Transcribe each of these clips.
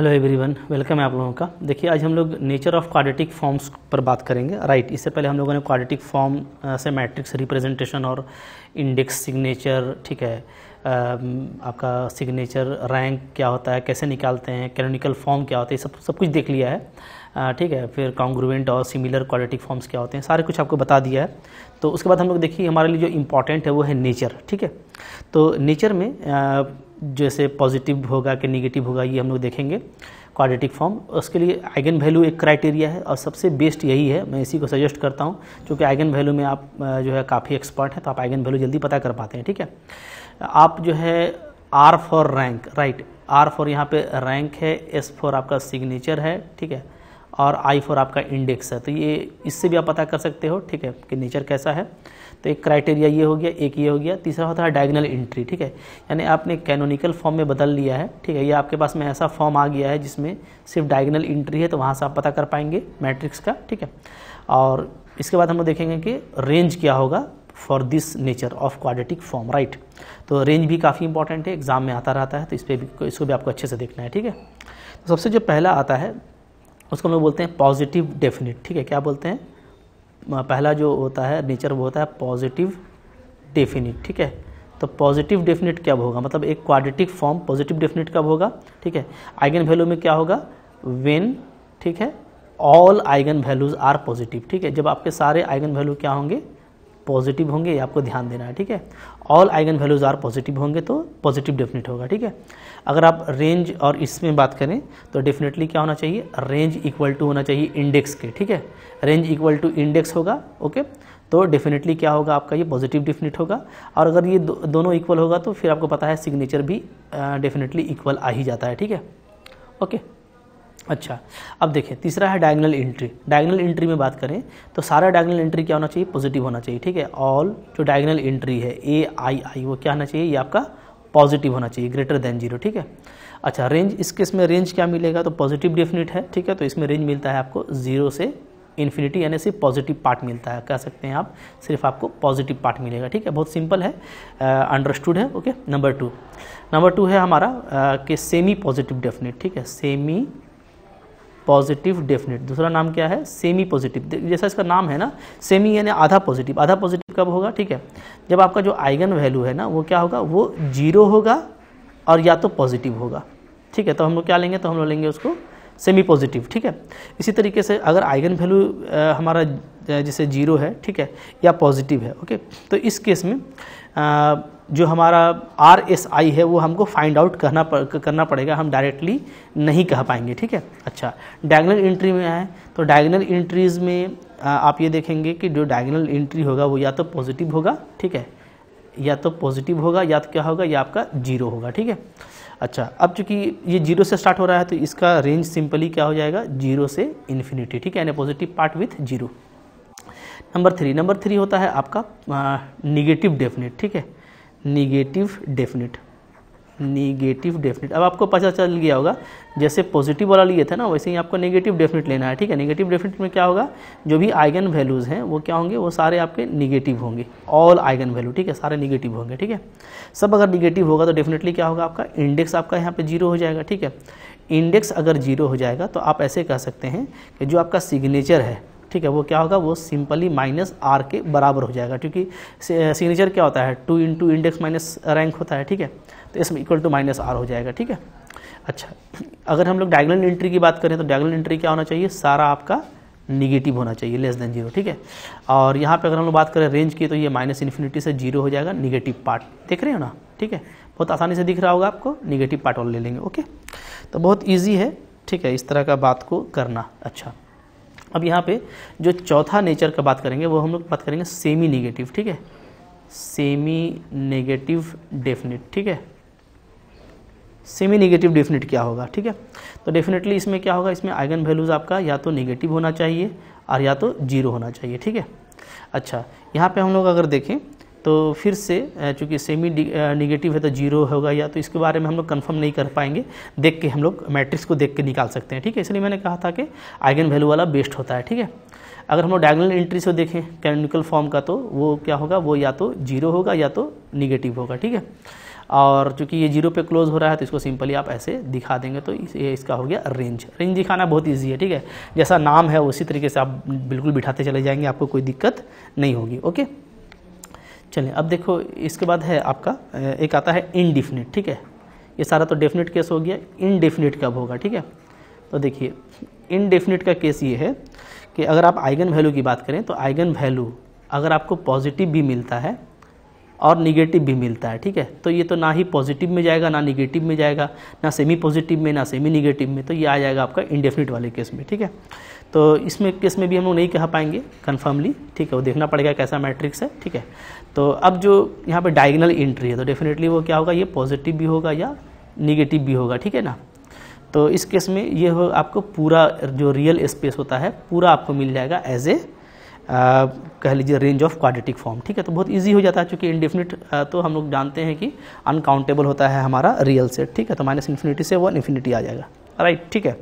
Hello everyone, welcome है आप लोगों का। देखिए आज हम लोग नेचर ऑफ क्वाड्रेटिक फॉर्म्स पर बात करेंगे। राइट, इससे पहले हम लोगों ने क्वाड्रेटिक फॉर्म से मैट्रिक्स रिप्रेजेंटेशन और इंडेक्स सिग्नेचर, ठीक है, आपका सिग्नेचर रैंक क्या होता है, कैसे निकालते हैं, कैनोनिकल फॉर्म क्या होता है, सब कुछ देख लिया है। ठीक है, फिर कॉन्ग्रुएंट और सिमिलर क्वाड्रेटिक फॉर्म्स क्या होते हैं, सारे कुछ आपको बता दिया है। तो उसके बाद हम लोग देखिए हमारे लिए जो इम्पॉर्टेंट है वो है नेचर। ठीक है, तो नेचर में जैसे पॉजिटिव होगा कि नेगेटिव होगा ये हम लोग देखेंगे क्वाड्रेटिक फॉर्म। उसके लिए आइगन वैल्यू एक क्राइटेरिया है और सबसे बेस्ट यही है, मैं इसी को सजेस्ट करता हूँ, क्योंकि आइगन वैल्यू में आप जो है काफ़ी एक्सपर्ट हैं, तो आप आइगन वैल्यू जल्दी पता कर पाते हैं। ठीक है, आप जो है R for rank, right, R for यहाँ पे रैंक है, एस फॉर आपका सिग्नेचर है, ठीक है, और आई फॉर आपका इंडेक्स है। तो ये इससे भी आप पता कर सकते हो, ठीक है, कि नेचर कैसा है। तो एक क्राइटेरिया ये हो गया, एक ये हो गया। तीसरा होता है डायगोनल एंट्री। ठीक है, यानी आपने कैनोनिकल फॉर्म में बदल लिया है। ठीक है, ये आपके पास में ऐसा फॉर्म आ गया है जिसमें सिर्फ डायगोनल एंट्री है, तो वहाँ से आप पता कर पाएंगे मैट्रिक्स का। ठीक है, और इसके बाद हम लोग देखेंगे कि रेंज क्या होगा for this nature of quadratic form. Right, तो रेंज भी काफ़ी इंपॉर्टेंट है, एग्जाम में आता रहता है, तो इसको भी आपको अच्छे से देखना है। ठीक है, तो सबसे जो पहला आता है उसको हम लोग बोलते हैं पॉजिटिव डेफिनिट। ठीक है, क्या बोलते हैं, पहला जो होता है नेचर वो होता है पॉजिटिव डेफिनिट। ठीक है, तो पॉजिटिव डेफिनिट कब होगा, मतलब एक क्वाड्रेटिक फॉर्म पॉजिटिव डेफिनिट कब होगा। ठीक है, आइगन वैल्यू में क्या होगा, व्हेन, ठीक है, all eigen values are positive. ठीक है, जब आपके सारे आइगन वैल्यू क्या होंगे, पॉजिटिव होंगे, ये आपको ध्यान देना है। ठीक है, all eigen values are positive होंगे तो पॉजिटिव डेफिनिट होगा। ठीक है, अगर आप रेंज और इसमें बात करें तो डेफिनेटली क्या होना चाहिए, रेंज इक्वल टू होना चाहिए इंडेक्स के। ठीक है, रेंज इक्वल टू इंडेक्स होगा, ओके, तो डेफिनेटली क्या होगा आपका, ये पॉजिटिव डेफिनिट होगा। और अगर ये दोनों इक्वल होगा तो फिर आपको पता है सिग्नेचर भी डेफिनेटली इक्वल आ ही जाता है। ठीक है, ओके। अच्छा, अब देखिए तीसरा है डायगोनल एंट्री। डायगोनल एंट्री में बात करें तो सारा डायगोनल एंट्री क्या होना चाहिए, पॉजिटिव होना चाहिए। ठीक है, ऑल जो डायगोनल एंट्री है ए आई आई वो क्या होना चाहिए, ये आपका पॉजिटिव होना चाहिए, ग्रेटर देन जीरो। ठीक है, अच्छा, रेंज, इस केस में रेंज क्या मिलेगा, तो पॉजिटिव डेफिनिट है। ठीक है, तो इसमें रेंज मिलता है आपको 0 से इन्फिनिटी, यानी सिर्फ पॉजिटिव पार्ट मिलता है, कह सकते हैं आप, सिर्फ आपको पॉजिटिव पार्ट मिलेगा। ठीक है, बहुत सिंपल है, अंडरस्टूड है। ओके, नंबर टू है हमारा कि सेमी पॉजिटिव डेफिनिट। ठीक है, सेमी पॉजिटिव डेफिनिट, दूसरा नाम क्या है, सेमी पॉजिटिव। जैसा इसका नाम है ना, सेमी यानी आधा पॉजिटिव। आधा पॉजिटिव कब होगा, ठीक है, जब आपका जो आइगन वैल्यू है ना वो क्या होगा, वो 0 होगा और या तो पॉजिटिव होगा। ठीक है, तो हम लोग क्या लेंगे, तो हम लोग लेंगे उसको सेमी पॉजिटिव। ठीक है, इसी तरीके से अगर आइगन वैल्यू हमारा जैसे 0 है, ठीक है, या पॉजिटिव है, ओके, तो इस केस में जो हमारा RSI है वो हमको फाइंड आउट करना पड़ेगा, हम डायरेक्टली नहीं कह पाएंगे। ठीक है, अच्छा, डायगोनल एंट्री में आए तो डायगोनल एंट्रीज में आप ये देखेंगे कि जो डायगोनल एंट्री होगा वो या तो पॉजिटिव होगा, ठीक है, या तो पॉजिटिव होगा, या तो क्या होगा, या आपका 0 होगा। ठीक है, अच्छा, अब चूंकि ये 0 से स्टार्ट हो रहा है तो इसका रेंज सिंपली क्या हो जाएगा, 0 से इन्फिनिटी। ठीक है, यानी positive part with 0। Number three होता है आपका निगेटिव डेफिनिट। ठीक है, निगेटिव डेफिनिट। अब आपको पता चल गया होगा, जैसे पॉजिटिव वाला लिए थे ना वैसे ही आपको नेगेटिव डेफिनिट लेना है। ठीक है, नेगेटिव डेफिनिट में क्या होगा, जो भी आइगन वैल्यूज़ हैं वो क्या होंगे, वो सारे आपके निगेटिव होंगे, ऑल आइगन वैल्यू। ठीक है, सारे निगेटिव होंगे। ठीक है, सब अगर निगेटिव होगा तो डेफिनेटली क्या होगा, आपका इंडेक्स आपका यहाँ पे 0 हो जाएगा। ठीक है, इंडेक्स अगर 0 हो जाएगा तो आप ऐसे कह सकते हैं कि जो आपका सिग्नेचर है, ठीक है, वो क्या होगा, वो सिंपली -R के बराबर हो जाएगा, क्योंकि सिग्नेचर क्या होता है, 2 इंटू इंडेक्स माइनस रैंक होता है। ठीक है, तो इसमें इक्वल टू -R हो जाएगा। ठीक है, अच्छा, अगर हम लोग डायगोनल एंट्री की बात करें तो डायगोनल एंट्री क्या होना चाहिए, सारा आपका निगेटिव होना चाहिए, लेस देन 0। ठीक है, और यहाँ पे अगर हम लोग बात करें रेंज की तो ये -इन्फिनिटी से 0 हो जाएगा, निगेटिव पार्ट देख रहे हो ना। ठीक है, बहुत आसानी से दिख रहा होगा आपको, निगेटिव पार्ट वाला ले लेंगे। ओके, तो बहुत ईजी है। ठीक है, इस तरह का बात को करना। अच्छा, अब यहाँ पे जो चौथा नेचर का बात करेंगे वो हम लोग बात करेंगे सेमी नेगेटिव। ठीक है, सेमी नेगेटिव डेफिनिट। ठीक है, सेमी नेगेटिव डेफिनिट क्या होगा, ठीक है, तो डेफिनेटली इसमें क्या होगा, इसमें आइगन वैल्यूज़ आपका या तो नेगेटिव होना चाहिए और या तो 0 होना चाहिए। ठीक है, अच्छा, यहाँ पे हम लोग अगर देखें तो फिर से चूँकि सेमी नेगेटिव है तो 0 होगा, या तो इसके बारे में हम लोग कंफर्म नहीं कर पाएंगे, देख के हम लोग मैट्रिक्स को देख के निकाल सकते हैं। ठीक है, इसलिए मैंने कहा था कि आइगन वैल्यू वाला बेस्ट होता है। ठीक है, अगर हम लोग डायगोनल एंट्री से देखें कैनोनिकल फॉर्म का तो वो क्या होगा, वो या तो 0 होगा या तो निगेटिव होगा। ठीक है, और चूंकि ये 0 पे क्लोज हो रहा है तो इसको सिंपली आप ऐसे दिखा देंगे तो ये इसका हो गया रेंज। रेंज दिखाना बहुत ईजी है, ठीक है, जैसा नाम है उसी तरीके से आप बिल्कुल बिठाते चले जाएंगे, आपको कोई दिक्कत नहीं होगी। ओके, चलिए अब देखो इसके बाद है आपका एक आता है इनडिफिनिट, ठीक है, ये सारा तो डेफिनेट केस हो गया। इनडेफिनिट कब होगा, ठीक है, तो देखिए इनडेफिनिट का केस ये है कि अगर आप आइगन वैल्यू की बात करें तो आइगन वैल्यू अगर आपको पॉजिटिव भी मिलता है और निगेटिव भी मिलता है, ठीक है, तो ये तो ना ही पॉजिटिव में जाएगा ना निगेटिव में जाएगा, ना सेमी पॉजिटिव में ना सेमी निगेटिव में, तो ये आ जाएगा आपका इनडेफिनिट वाले केस में, ठीक है। तो इसमें केस में भी हम लोग नहीं कह पाएंगे कन्फर्मली, ठीक है, वो देखना पड़ेगा कैसा मैट्रिक्स है, ठीक है। तो अब जो यहाँ पे डायगोनल एंट्री है तो डेफिनेटली वो क्या होगा, ये पॉजिटिव भी होगा या निगेटिव भी होगा, ठीक है ना। तो इस केस में ये हो आपको पूरा जो रियल स्पेस होता है पूरा आपको मिल जाएगा एज ए कह लीजिए रेंज ऑफ क्वाड्रेटिक फॉर्म, ठीक है। तो बहुत इजी हो जाता है क्योंकि इनडेफिनिट तो हम लोग जानते हैं कि अनकाउंटेबल होता है हमारा रियल सेट, ठीक है, तो माइनस इन्फिनिटी से 1 इन्फिनिटी आ जाएगा, राइट, ठीक है।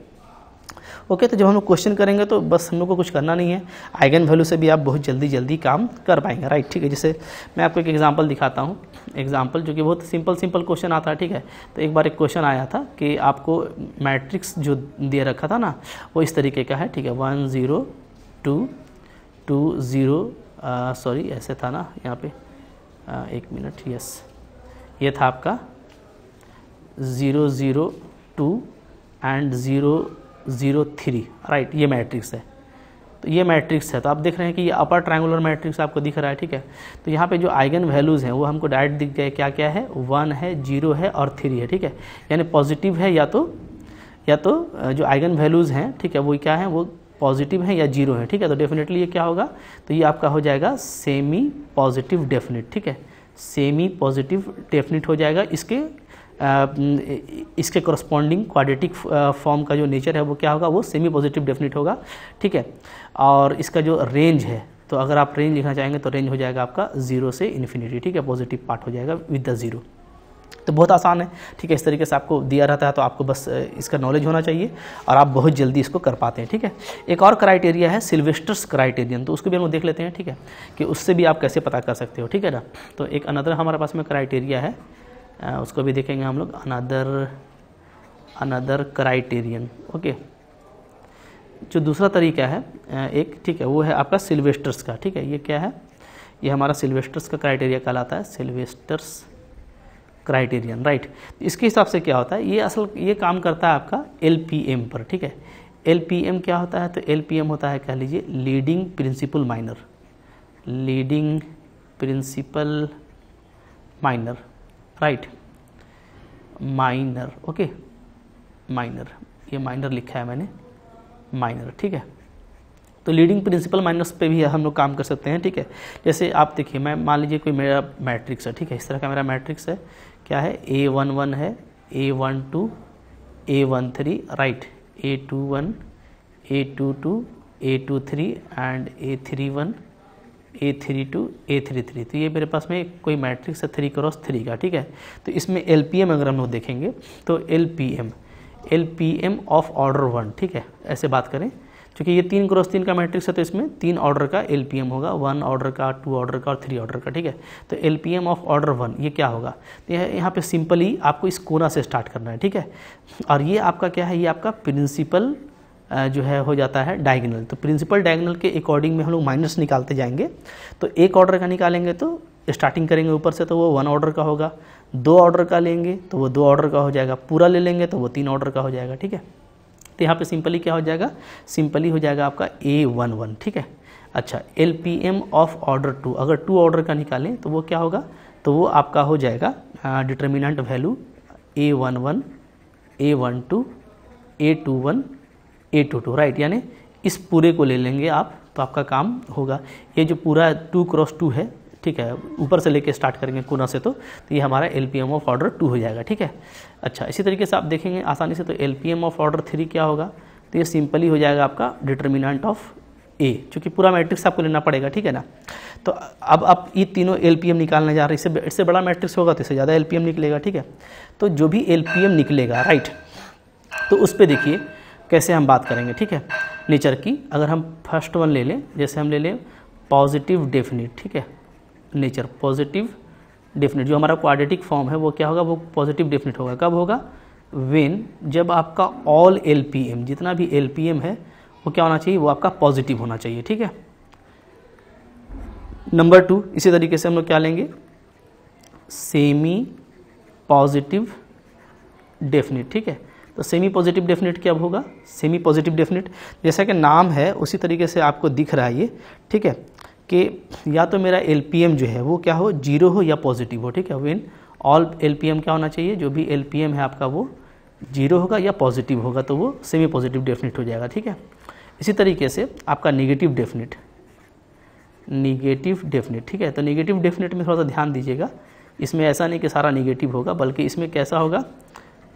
ओके, तो जब हम लोग क्वेश्चन करेंगे तो बस हम लोग को कुछ करना नहीं है, आइगन वैल्यू से भी आप बहुत जल्दी काम कर पाएंगे, राइट, ठीक है। जैसे मैं आपको एक एग्जांपल दिखाता हूँ, एग्जांपल जो कि बहुत सिंपल क्वेश्चन आता है, ठीक है। तो एक बार एक क्वेश्चन आया था कि आपको मैट्रिक्स जो दे रखा था ना वो इस तरीके का है, ठीक है, 1 0 2 2 0 सॉरी ऐसे था ना यहाँ पे, एक मिनट, यस, ये था आपका 0 0 2 एंड 0 0 3, राइट, ये मैट्रिक्स है। तो ये मैट्रिक्स है, तो आप देख रहे हैं कि ये अपर ट्रायंगुलर मैट्रिक्स आपको दिख रहा है, ठीक है। तो यहाँ पे जो आइगन वैल्यूज़ हैं वो हमको डायरेक्ट दिख गए, क्या क्या है, 1 है, 0 है और 3 है, ठीक है, यानी पॉजिटिव है या तो जो आइगन वैल्यूज़ हैं, ठीक है, वो क्या है, वो पॉजिटिव है या 0 है, ठीक है। तो डेफिनेटली ये क्या होगा, तो ये आपका हो जाएगा सेमी पॉजिटिव डेफिनिट, ठीक है, सेमी पॉजिटिव डेफिनिट हो जाएगा। इसके कॉरस्पॉन्डिंग क्वाड्रेटिक फॉर्म का जो नेचर है वो क्या होगा, वो सेमी पॉजिटिव डेफिनिट होगा, ठीक है। और इसका जो रेंज है, तो अगर आप रेंज लिखना चाहेंगे तो रेंज हो जाएगा आपका 0 से इन्फिनिटी, ठीक है, पॉजिटिव पार्ट हो जाएगा विद द 0। तो बहुत आसान है, ठीक है, इस तरीके से आपको दिया रहता है तो आपको बस इसका नॉलेज होना चाहिए और आप बहुत जल्दी इसको कर पाते हैं, ठीक है। एक और क्राइटेरिया है सिल्वेस्टर्स क्राइटेरियन, तो उसको भी हम लोग देख लेते हैं, ठीक है, कि उससे भी आप कैसे पता कर सकते हो, ठीक है ना। तो एक अनदर हमारे पास में क्राइटेरिया है, उसको भी देखेंगे हम लोग, अनदर क्राइटेरियन। ओके, जो दूसरा तरीका है एक, ठीक है, वो है आपका सिल्वेस्टर्स का, ठीक है, ये क्या है, ये हमारा सिल्वेस्टर्स का क्राइटेरिया कहलाता है, सिल्वेस्टर्स क्राइटेरियन, राइट। इसके हिसाब से क्या होता है, ये काम करता है आपका LPM पर, ठीक है। LPM क्या होता है, तो LPM होता है, कह लीजिए leading principle minor, leading principle minor, right, minor, okay, minor, ये माइनर लिखा है मैंने, माइनर, ठीक है। तो लीडिंग प्रिंसिपल माइनर्स पे भी हम लोग काम कर सकते हैं, ठीक है। जैसे आप देखिए, मैं मान लीजिए कोई मेरा मैट्रिक्स है, ठीक है, इस तरह का मेरा मैट्रिक्स है, क्या है, A11 है, A12 A13, right, A21 A22 A23 and A31 A32 A33। तो ये मेरे पास में कोई मैट्रिक्स है 3 क्रॉस 3 का, ठीक है। तो इसमें LPM अगर हम लोग देखेंगे तो LPM ऑफ ऑर्डर 1, ठीक है, ऐसे बात करें, क्योंकि ये 3 क्रॉस 3 का मैट्रिक्स है तो इसमें 3 ऑर्डर का LPM होगा, 1 ऑर्डर का, 2 ऑर्डर का और 3 ऑर्डर का, ठीक है। तो LPM ऑफ ऑर्डर 1 ये क्या होगा, तो यहाँ पे सिंपली आपको इस कोना से स्टार्ट करना है, ठीक है। और ये आपका क्या है, ये आपका प्रिंसिपल जो है हो जाता है डायगोनल। तो प्रिंसिपल डायगोनल के अकॉर्डिंग में हम लोग माइनस निकालते जाएंगे। तो 1 ऑर्डर का निकालेंगे तो स्टार्टिंग करेंगे ऊपर से तो वो 1 ऑर्डर का होगा, 2 ऑर्डर का लेंगे तो वो 2 ऑर्डर का हो जाएगा, पूरा ले लेंगे तो वो 3 ऑर्डर का हो जाएगा, ठीक है। तो यहाँ पे सिंपली क्या हो जाएगा, सिंपली हो जाएगा आपका A11, ठीक है। अच्छा, LPM ऑफ ऑर्डर 2, अगर 2 ऑर्डर का निकालें तो वो क्या होगा, तो वो आपका हो जाएगा determinant value A11 A12 A21 A22, right, यानी इस पूरे को ले लेंगे आप तो आपका काम होगा। ये जो पूरा 2 क्रॉस 2 है, ठीक है, ऊपर से लेके स्टार्ट करेंगे कोना से तो ये हमारा LPM ऑफ ऑर्डर 2 हो जाएगा, ठीक है। अच्छा, इसी तरीके से आप देखेंगे आसानी से, तो LPM ऑफ ऑर्डर 3 क्या होगा, तो ये सिंपली हो जाएगा आपका डिटर्मिनेंट ऑफ A, क्योंकि पूरा मैट्रिक्स आपको लेना पड़ेगा, ठीक है ना। तो अब आप ये तीनों LPM निकालने जा रहे हैं, इससे बड़ा मैट्रिक्स होगा तो इससे ज़्यादा LPM निकलेगा, ठीक है। तो जो भी LPM निकलेगा, राइट, तो उस पर देखिए कैसे हम बात करेंगे, ठीक है, नेचर की। अगर हम फर्स्ट वन ले लें, जैसे हम ले लें पॉजिटिव डेफिनिट, ठीक है, नेचर पॉजिटिव डेफिनेट, जो हमारा क्वाड्रेटिक फॉर्म है वो क्या होगा, वो पॉजिटिव डेफिनेट होगा। कब होगा, व्हेन, जब आपका ऑल LPM, जितना भी LPM है वो क्या होना चाहिए, वो आपका पॉजिटिव होना चाहिए, ठीक है। नंबर 2, इसी तरीके से हम लोग क्या लेंगे, सेमी पॉजिटिव डेफिनेट, ठीक है। तो सेमी पॉजिटिव डेफिनेट क्या होगा, सेमी पॉजिटिव डेफिनेट जैसा कि नाम है उसी तरीके से आपको दिख रहा है ये, ठीक है, कि या तो मेरा LPM जो है वो क्या हो, 0 हो या पॉजिटिव हो, ठीक है। व्हेन ऑल LPM क्या होना चाहिए, जो भी LPM है आपका वो 0 होगा या पॉजिटिव होगा, तो वो सेमी पॉजिटिव डेफिनेट हो जाएगा, ठीक है। इसी तरीके से आपका नेगेटिव डेफिनेट, ठीक है। तो नेगेटिव डेफिनेट में थोड़ा सा ध्यान दीजिएगा, इसमें ऐसा नहीं कि सारा नेगेटिव होगा, बल्कि इसमें कैसा होगा,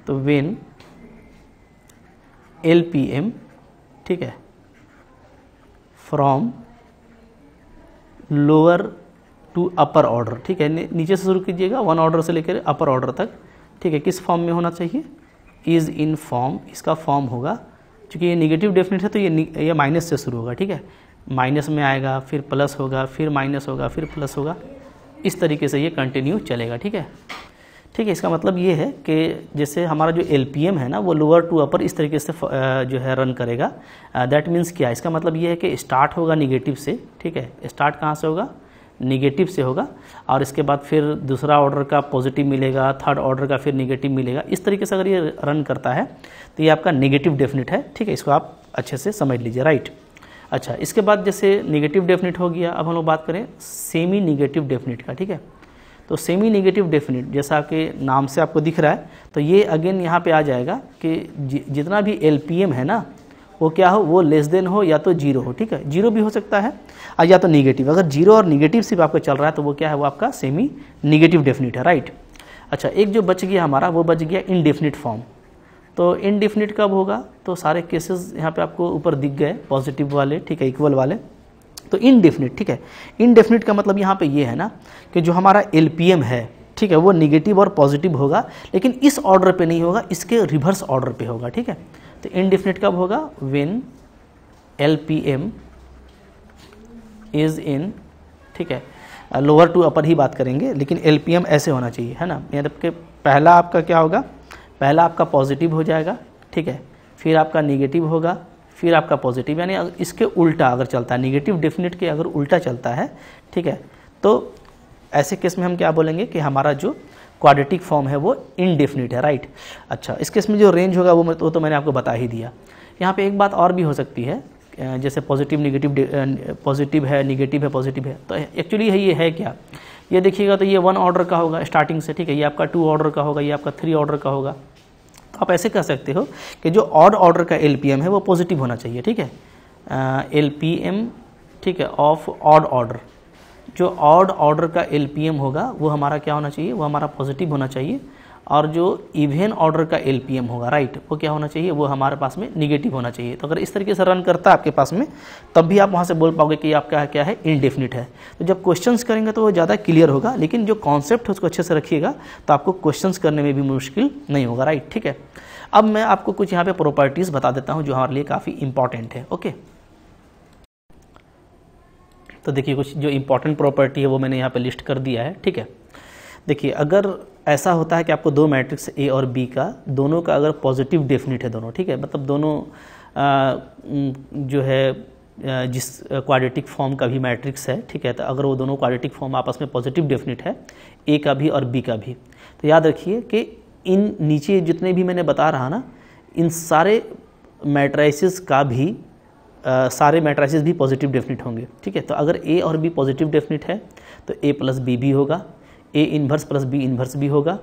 तो व्हेन LPM, ठीक है, from lower to upper order, ठीक है, नीचे से शुरू कीजिएगा 1 ऑर्डर से लेकर अपर ऑर्डर तक, ठीक है, किस फॉर्म में होना चाहिए, इज़ इन फॉर्म, इसका फॉर्म होगा, क्योंकि ये नेगेटिव डेफिनेट है तो ये माइनस से शुरू होगा, ठीक है, माइनस में आएगा, फिर प्लस होगा, फिर माइनस होगा, फिर प्लस होगा, इस तरीके से ये कंटिन्यू चलेगा, ठीक है। ठीक है, इसका मतलब ये है कि जैसे हमारा जो LPM है ना वो लोअर टू अपर इस तरीके से जो है रन करेगा। दैट मीन्स क्या, इसका मतलब ये है कि स्टार्ट होगा निगेटिव से, ठीक है, स्टार्ट कहाँ से होगा, निगेटिव से होगा, और इसके बाद फिर दूसरा ऑर्डर का पॉजिटिव मिलेगा, थर्ड ऑर्डर का फिर निगेटिव मिलेगा। इस तरीके से अगर ये रन करता है तो ये आपका नेगेटिव डेफिनेट है, ठीक है, इसको आप अच्छे से समझ लीजिए, राइट। अच्छा, इसके बाद जैसे नेगेटिव डेफिनेट हो गया, अब हम लोग बात करें सेमी नेगेटिव डेफिनेट का, ठीक है। तो सेमी नेगेटिव डेफिनेट जैसा कि नाम से आपको दिख रहा है, तो ये अगेन यहाँ पे आ जाएगा कि जितना भी LPM है ना वो क्या हो, वो लेस देन हो या तो 0 हो, ठीक है, 0 भी हो सकता है और या तो निगेटिव। अगर 0 और निगेटिव सिर्फ आपका चल रहा है तो वो क्या है, वो आपका सेमी निगेटिव डेफिनेट है, राइट। अच्छा, एक जो बच गया हमारा, वो बच गया इनडेफिनिट फॉर्म। तो इनडेफिनिट कब होगा, तो सारे केसेस यहाँ पे आपको ऊपर दिख गए पॉजिटिव वाले, ठीक है, इक्वल वाले। तो इनडेफिनिट, ठीक है, इनडेफिनिट का मतलब यहाँ पे ये है ना कि जो हमारा LPM है, ठीक है, वो निगेटिव और पॉजिटिव होगा, लेकिन इस ऑर्डर पे नहीं होगा, इसके रिवर्स ऑर्डर पे होगा, ठीक है। तो इनडेफिनिट कब होगा, व्हेन LPM इज इन, ठीक है, लोअर टू अपर ही बात करेंगे, लेकिन LPM ऐसे होना चाहिए, है ना, मतलब कि पहला आपका क्या होगा, पहला आपका पॉजिटिव हो जाएगा, ठीक है, फिर आपका निगेटिव होगा, फिर आपका पॉजिटिव, यानी इसके उल्टा अगर चलता है, निगेटिव डेफिनेट के अगर उल्टा चलता है, ठीक है, तो ऐसे केस में हम क्या बोलेंगे कि हमारा जो क्वाड्रेटिक फॉर्म है वो इनडेफिनिट है, राइट। अच्छा, इस केस में जो रेंज होगा वो तो मैंने आपको बता ही दिया। यहाँ पे एक बात और भी हो सकती है, जैसे पॉजिटिव निगेटिव, पॉजिटिव है, निगेटिव है, पॉजिटिव है, तो एक्चुअली ये है क्या, ये देखिएगा तो ये 1 ऑर्डर का होगा स्टार्टिंग से, ठीक है, ये आपका 2 ऑर्डर का होगा, ये आपका 3 ऑर्डर का होगा। आप ऐसे कह सकते हो कि जो ऑड ऑर्डर का LPM है वो पॉजिटिव होना चाहिए, ठीक है, LPM, ठीक है, ऑफ ऑड ऑर्डर, जो ऑड ऑर्डर का LPM होगा वो हमारा क्या होना चाहिए, वो हमारा पॉजिटिव होना चाहिए, और जो इवन ऑर्डर का LPM होगा, राइट, वो क्या होना चाहिए, वो हमारे पास में निगेटिव होना चाहिए। तो अगर इस तरीके से रन करता है आपके पास में, तब भी आप वहाँ से बोल पाओगे कि आपका क्या है, इनडेफिनिट है। तो जब क्वेश्चंस करेंगे तो वो ज़्यादा क्लियर होगा, लेकिन जो कॉन्सेप्ट है उसको अच्छे से रखिएगा तो आपको क्वेश्चंस करने में भी मुश्किल नहीं होगा, राइट, ठीक है। अब मैं आपको कुछ यहाँ पे प्रॉपर्टीज़ बता देता हूँ जो हमारे लिए काफ़ी इंपॉर्टेंट है, ओके। तो देखिए, कुछ जो इंपॉर्टेंट प्रॉपर्टी है वो मैंने यहाँ पे लिस्ट कर दिया है, ठीक है। देखिए, अगर ऐसा होता है कि आपको 2 मैट्रिक्स A और B का, दोनों का अगर पॉजिटिव डेफिनिट है दोनों, ठीक है, मतलब दोनों जो है जिस क्वाड्रेटिक फॉर्म का भी मैट्रिक्स है, ठीक है, तो अगर वो दोनों क्वाड्रेटिक फॉर्म आपस में पॉजिटिव डेफिनिट है, A का भी और B का भी, तो याद रखिए कि इन नीचे जितने भी मैंने बता रहा ना, इन सारे मैट्रिसेस का भी सारे मैट्रिसेस भी पॉजिटिव डेफिनिट होंगे, ठीक है। तो अगर A और B पॉजिटिव डेफिनिट है तो A प्लस B भी होगा, A inverse plus B inverse भी होगा,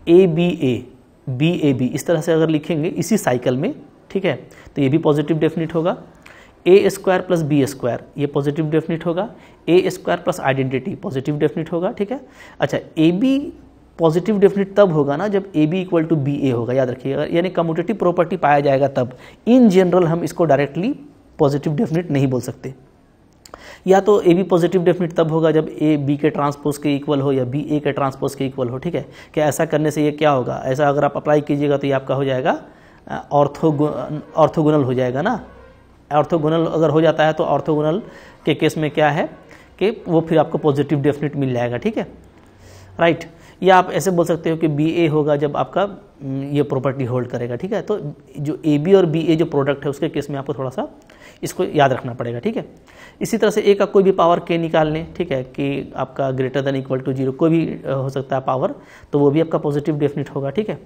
ABA BAB, इस तरह से अगर लिखेंगे इसी साइकिल में, ठीक है, तो ये भी पॉजिटिव डेफिनिट होगा। A square plus B square ये पॉजिटिव डेफिनिट होगा, A square plus identity positive definite होगा, ठीक है। अच्छा, AB पॉजिटिव डेफिनिट तब होगा ना जब AB इक्वल टू BA होगा, याद रखिएगा, यानी कम्यूटेटिव प्रॉपर्टी पाया जाएगा तब। इन जनरल हम इसको डायरेक्टली पॉजिटिव डेफिनिट नहीं बोल सकते। या तो AB पॉजिटिव डेफिनिट तब होगा जब A B के ट्रांसपोज के इक्वल हो या B A के ट्रांसपोज के इक्वल हो, ठीक है। क्या ऐसा करने से ये क्या होगा, ऐसा अगर आप अप्लाई कीजिएगा तो ये आपका हो जाएगा ऑर्थोगोनल हो जाएगा ना। ऑर्थोगोनल अगर हो जाता है तो ऑर्थोगोनल के केस में क्या है कि वो फिर आपको पॉजिटिव डेफिनिट मिल जाएगा, ठीक है, राइट। या आप ऐसे बोल सकते हो कि बी ए होगा जब आपका ये प्रॉपर्टी होल्ड करेगा, ठीक है। तो जो ए बी और बी ए जो प्रोडक्ट है उसके केस में आपको थोड़ा सा इसको याद रखना पड़ेगा, ठीक है। इसी तरह से ए का कोई भी पावर के निकाल लें, ठीक है, कि आपका ग्रेटर देन इक्वल टू 0 कोई भी हो सकता है पावर, तो वो भी आपका पॉजिटिव डेफिनेट होगा, ठीक है।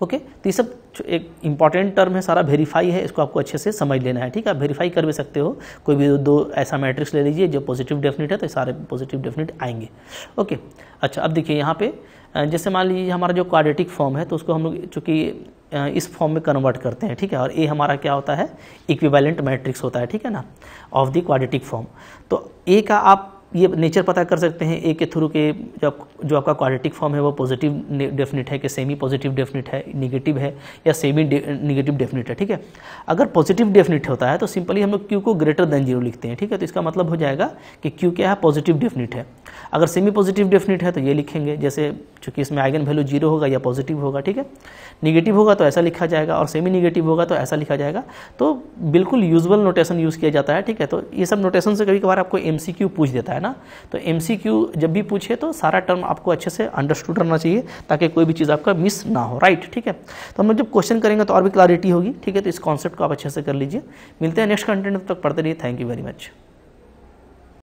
ओके, तो ये सब एक इंपॉर्टेंट टर्म है, सारा वेरीफाई है, इसको आपको अच्छे से समझ लेना है, ठीक है। आप वेरीफाई कर भी सकते हो, कोई भी दो ऐसा मैट्रिक्स ले लीजिए जो पॉजिटिव डेफिनेट है, तो सारे पॉजिटिव डेफिनेट आएंगे। ओके, अच्छा, अब देखिए यहाँ पे जैसे मान लीजिए हमारा जो क्वाड्रेटिक फॉर्म है, तो उसको हम लोग चूँकि इस फॉर्म में कन्वर्ट करते हैं, ठीक है। और ए हमारा क्या होता है, इक्विवेलेंट मैट्रिक्स होता है, ठीक है ना, ऑफ द क्वाड्रेटिक फॉर्म। तो ए का आप ये नेचर पता कर सकते हैं ए के थ्रू के जो आपका क्वाड्रेटिक फॉर्म है वो पॉजिटिव डेफिनेट है कि सेमी पॉजिटिव डेफिनेट है, निगेटिव है या सेमी निगेटिव डेफिनेट है, ठीक है। अगर पॉजिटिव डेफिनेट होता है तो सिंपली हम लोग क्यू को ग्रेटर देन 0 लिखते हैं, ठीक है। तो इसका मतलब हो जाएगा कि क्यू क्या है, पॉजिटिव डेफिनेट है। अगर सेमी पॉजिटिव डेफिनेट है तो ये लिखेंगे, जैसे चूँकि इसमें आइगन वैल्यू 0 होगा या पॉजिटिव होगा, ठीक है। निगेटिव होगा तो ऐसा लिखा जाएगा और सेमी निगेटिव होगा तो ऐसा लिखा जाएगा। तो बिल्कुल यूजुअल नोटेशन यूज़ किया जाता है, ठीक है। तो ये सब नोटेशन से कभी कभार आपको MCQ पूछ देता है ना, तो MCQ जब भी पूछे तो सारा टर्म आपको अच्छे से अंडरस्टूड रहना चाहिए ताकि कोई भी चीज़ आपका मिस ना हो, राइट, ठीक है। तो हम लोग जब क्वेश्चन करेंगे तो और भी क्लैरिटी होगी, ठीक है। तो इस कॉन्सेप्ट को आप अच्छे से कर लीजिए। मिलते हैं नेक्स्ट कंटेंट, तब तक पढ़ते रहिए। Thank you very much.